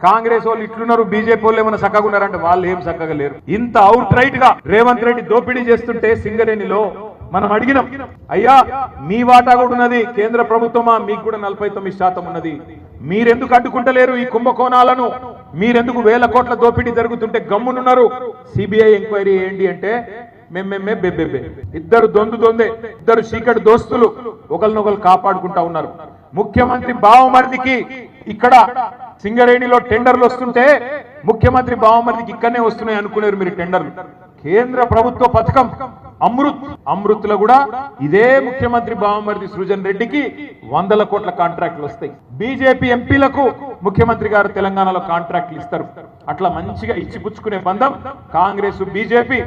కాంగ్రెస్ వాళ్ళు ఇట్లున్నారు, బీజేపీ వాళ్ళు ఏమైనా చక్కగా ఉన్నారంటే వాళ్ళు ఏం చక్కగా లేరు. ఇంత అవుట్ రైట్ గా రేవంత్ రెడ్డి దోపిడీ చేస్తుంటే సింగరేణిలో మనం అడిగినాం, అయ్యా మీ వాటా కూడా ఉన్నది, కేంద్ర ప్రభుత్వమా మీకు కూడా 49% ఉన్నది, మీరెందుకు అడ్డుకుంటలేరు ఈ కుంభకోణాలను, మీరెందుకు వేల కోట్ల దోపిడీ జరుగుతుంటే గమ్మునున్నారు, సిబిఐ ఎంక్వైరీ ఏంటి అంటే మేమే బెబ్బెబ్బే, ఇద్దరు దొందే, ఇద్దరు చీకటి దోస్తులు ఒకరినొకరు కాపాడుకుంటా ఉన్నారు. ముఖ్యమంత్రి బావమరిదికి ఇక్కడ సింగరేణిలో టెండర్లు వస్తుంటే ముఖ్యమంత్రి బావమరిదికి ఇక్కడనే వస్తున్నాయి అనుకునేరు మీరు టెండర్లు. కేంద్ర ప్రభుత్వ పథకం అమృత్ లో కూడా ఇదే ముఖ్యమంత్రి బావమరిది సృజన్ రెడ్డికి 100 కోట్ల కాంట్రాక్టులు వస్తాయి. బీజేపీ ఎంపీలకు ముఖ్యమంత్రి గారు తెలంగాణలో కాంట్రాక్టులు ఇస్తారు. అట్లా మంచిగా ఇచ్చిపుచ్చుకునే బంధం కాంగ్రెస్ బీజేపీ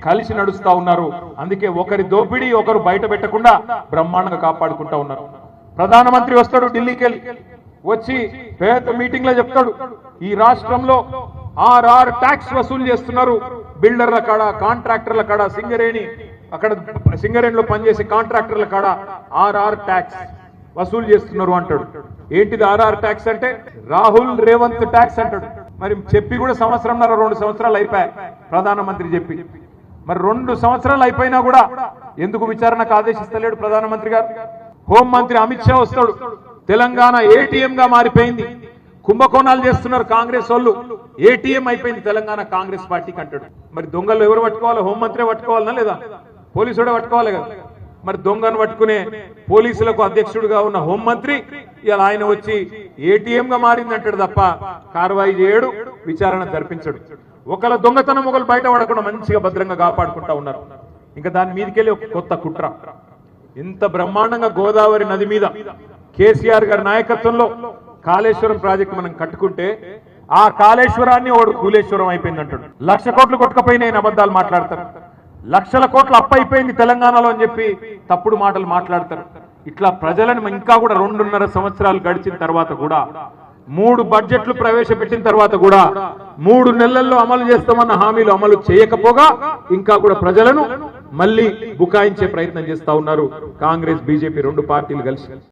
కలిసి నడుస్తా ఉన్నారు. అందుకే ఒకరి దోపిడీ ఒకరు బయట పెట్టకుండా బ్రహ్మాండంగా కాపాడుకుంటా ఉన్నారు. ప్రధానమంత్రి వస్తాడు ఢిల్లీకి వెళ్ళి, వచ్చి పేద మీటింగ్ లో చెప్తాడు, ఈ రాష్ట్రంలో RR ట్యాక్స్ వసూలు చేస్తున్నారు, బిల్డర్ల కాడ, కాంట్రాక్టర్ల కాడ, సింగరేణిలో పనిచేసే కాంట్రాక్టర్ల కాడ RR ట్యాక్స్ వసూలు చేస్తున్నారు అంటాడు. ఏంటిది RR ట్యాక్స్ అంటే? రాహుల్ రేవంత్ ట్యాక్స్ అంటాడు. మరి చెప్పి కూడా 2 సంవత్సరాలు అయిపోయాయి ప్రధానమంత్రి చెప్పి. మరి 2 సంవత్సరాలు అయిపోయినా కూడా ఎందుకు విచారణకు ఆదేశిస్తలేడు ప్రధానమంత్రి గారు? హోంమంత్రి అమిత్ షా వస్తాడు, తెలంగాణ ATM గా మారిపోయింది, కుంభకోణాలు చేస్తున్నారు కాంగ్రెస్ వాళ్ళు, ATM అయిపోయింది తెలంగాణ కాంగ్రెస్ పార్టీకి అంటాడు. మరి దొంగలు ఎవరు పట్టుకోవాలి? హోంమంత్రి పట్టుకోవాలనా లేదా? పోలీసుడే పట్టుకోవాలి కదా. మరి దొంగను పట్టుకునే పోలీసులకు అధ్యక్షుడిగా ఉన్న హోంమంత్రి ఇలా ఆయన వచ్చి ATM గా మారింది అంటాడు తప్ప కార్వాయి చేయడు, విచారణ జరిపించడు. ఒకళ్ళ దొంగతనం ఒకళ్ళు బయట పడకుండా మంచిగా భద్రంగా కాపాడుకుంటా ఉన్నారు. ఇంకా దాని మీదకెళ్ళి ఒక కొత్త కుట్ర. ఇంత బ్రహ్మాండంగా గోదావరి నది మీద కేసీఆర్ గారి నాయకత్వంలో కాళేశ్వరం ప్రాజెక్టు మనం కట్టుకుంటే ఆ కాళేశ్వరాన్ని ఓడు కూలేశ్వరం అయిపోయింది అంటాడు. 1,00,000 కోట్లు కొట్టుకపోయినాయి అబద్ధాలు మాట్లాడతారు. లక్షల కోట్ల అప్పు అయిపోయింది తెలంగాణలో అని చెప్పి తప్పుడు మాటలు మాట్లాడతారు. ఇట్లా ప్రజలను ఇంకా కూడా 2.5 సంవత్సరాలు గడిచిన తర్వాత కూడా 3 బడ్జెట్లు ప్రవేశపెట్టిన తర్వాత కూడా 3 నెలల్లో అమలు చేస్తామన్న హామీలు అమలు చేయకపోగా ఇంకా కూడా ప్రజలను మళ్ళీ బుకాయించే ప్రయత్నం చేస్తా ఉన్నారు కాంగ్రెస్ బీజేపీ 2 పార్టీలు కలిసి.